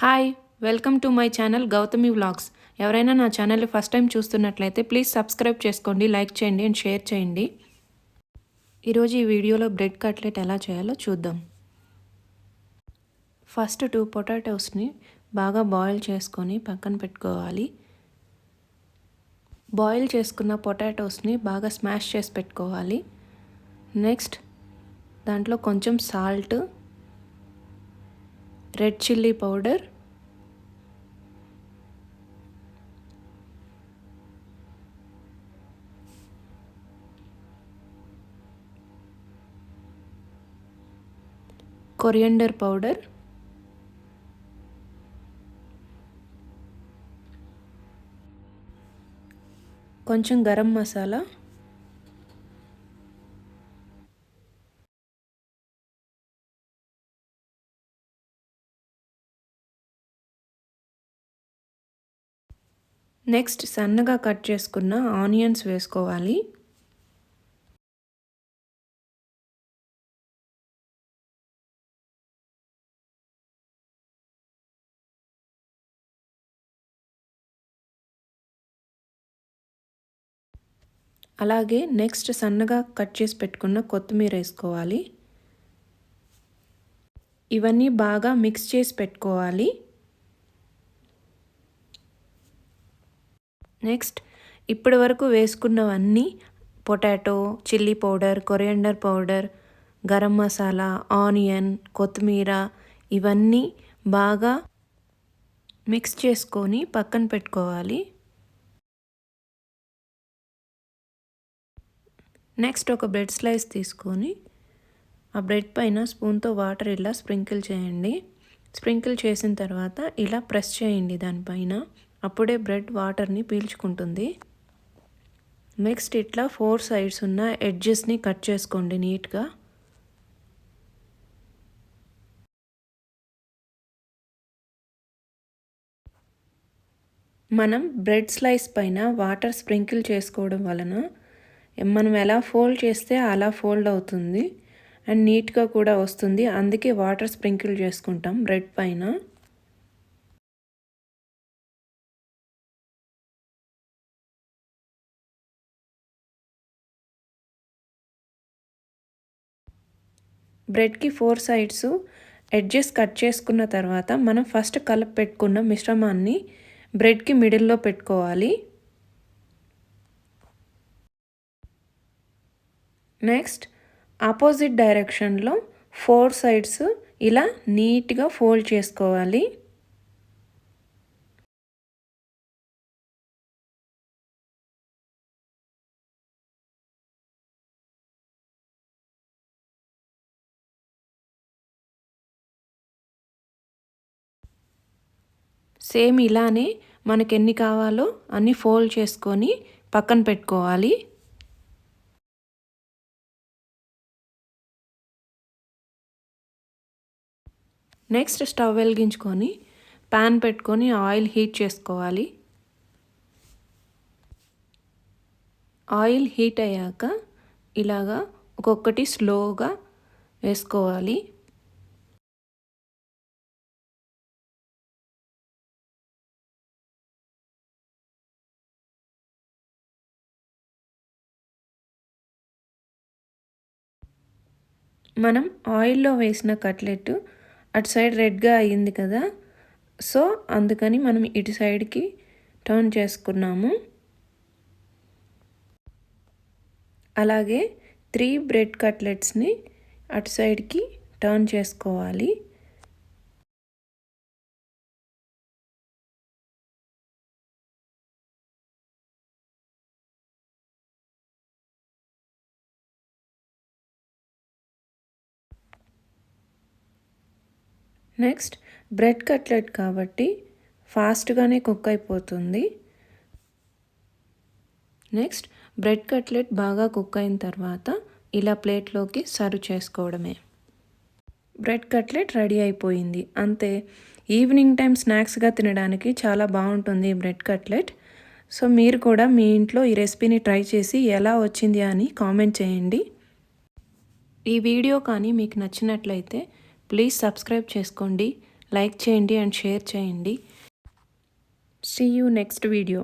Hi welcome to my channel Gautami vlogs. ఎవరైనా నా ఛానల్ని ఫస్ట్ టైం చూస్తున్నట్లయితే ప్లీజ్ సబ్స్క్రైబ్ చేసుకోండి, లైక్ చేయండి అండ్ షేర్ చేయండి. ఈరోజు ఈ వీడియోలో బ్రెడ్ కట్లెట్ ఎలా చేయాలో చూద్దాం. ఫస్ట్ 2 పొటాటోస్ని బాగా బాయిల్ చేసుకొని పక్కన పెట్టుకోవాలి. బాయిల్ చేసుకున్న పొటాటోస్ని బాగా స్మాష్ చేసి పెట్టుకోవాలి. నెక్స్ట్ దాంట్లో కొంచెం salt, red chilli powder, coriander powder, కొంచెం గరం మసాలా, నెక్స్ట్ సన్నగా కట్ చేసుకున్న ఆనియన్స్ వేసుకోవాలి. అలాగే నెక్స్ట్ సన్నగా కట్ చేసి పెట్టుకున్న కొత్తిమీర వేసుకోవాలి. ఇవన్నీ బాగా మిక్స్ చేసి పెట్టుకోవాలి. నెక్స్ట్ ఇప్పటి వరకు వేసుకున్నవన్నీ potato, chilli powder, coriander powder, garam masala, onion, కొత్తిమీర ఇవన్నీ బాగా మిక్స్ చేసుకొని పక్కన పెట్టుకోవాలి. నెక్స్ట్ ఒక బ్రెడ్ స్లైస్ తీసుకొని ఆ బ్రెడ్ పైన స్పూన్తో వాటర్ ఇలా స్ప్రింకిల్ చేయండి. స్ప్రింకిల్ చేసిన తర్వాత ఇలా ప్రెస్ చేయండి దానిపైన. అప్పుడే బ్రెడ్ వాటర్ని పీల్చుకుంటుంది. నెక్స్ట్ ఇట్లా 4 సైడ్స్ ఉన్న ఎడ్జెస్ని కట్ చేసుకోండి నీట్గా. మనం బ్రెడ్ స్లైస్ పైన వాటర్ స్ప్రింకిల్ చేసుకోవడం వలన మనం ఎలా ఫోల్డ్ చేస్తే అలా ఫోల్డ్ అవుతుంది అండ్ నీట్గా కూడా వస్తుంది. అందుకే వాటర్ స్ప్రింకిల్ చేసుకుంటాం బ్రెడ్ పైన. బ్రెడ్కి 4 సైడ్స్ ఎడ్జెస్ కట్ చేసుకున్న తర్వాత మనం ఫస్ట్ కలిపి పెట్టుకున్న మిశ్రమాన్ని బ్రెడ్కి మిడిల్లో పెట్టుకోవాలి. నెక్స్ట్ ఆపోజిట్ డైరెక్షన్లో 4 సైడ్స్ ఇలా నీట్గా ఫోల్డ్ చేసుకోవాలి. సేమ్ ఇలానే మనకు ఎన్ని కావాలో అన్ని ఫోల్డ్ చేసుకొని పక్కన పెట్టుకోవాలి. నెక్స్ట్ స్టవ్ వెలిగించుకొని ప్యాన్ పెట్టుకొని ఆయిల్ హీట్ చేసుకోవాలి. ఆయిల్ హీట్ అయ్యాక ఇలాగా ఒక్కొక్కటి స్లోగా వేసుకోవాలి. మనం ఆయిల్లో వేసిన కట్లెట్ అటు సైడ్ రెడ్గా అయ్యింది కదా, సో అందుకని మనం ఇటు సైడ్కి టర్న్ చేసుకున్నాము. అలాగే 3 బ్రెడ్ కట్లెట్స్ని అటు సైడ్కి టర్న్ చేసుకోవాలి. నెక్స్ట్ బ్రెడ్ కట్లెట్ కాబట్టి ఫాస్ట్గానే కుక్ అయిపోతుంది. నెక్స్ట్ బ్రెడ్ కట్లెట్ బాగా కుక్ అయిన తర్వాత ఇలా ప్లేట్లోకి సర్వ్ చేసుకోవడమే. బ్రెడ్ కట్లెట్ రెడీ అయిపోయింది. అంతే, ఈవినింగ్ టైం స్నాక్స్గా తినడానికి చాలా బాగుంటుంది ఈ బ్రెడ్ కట్లెట్. సో మీరు కూడా మీ ఇంట్లో ఈ రెసిపీని ట్రై చేసి ఎలా వచ్చింది అని కామెంట్ చేయండి. ఈ వీడియో కానీ మీకు నచ్చినట్లయితే ప్లీజ్ సబ్స్క్రైబ్ చేసుకోండి, లైక్ చేయండి అండ్ షేర్ చేయండి. See you next video.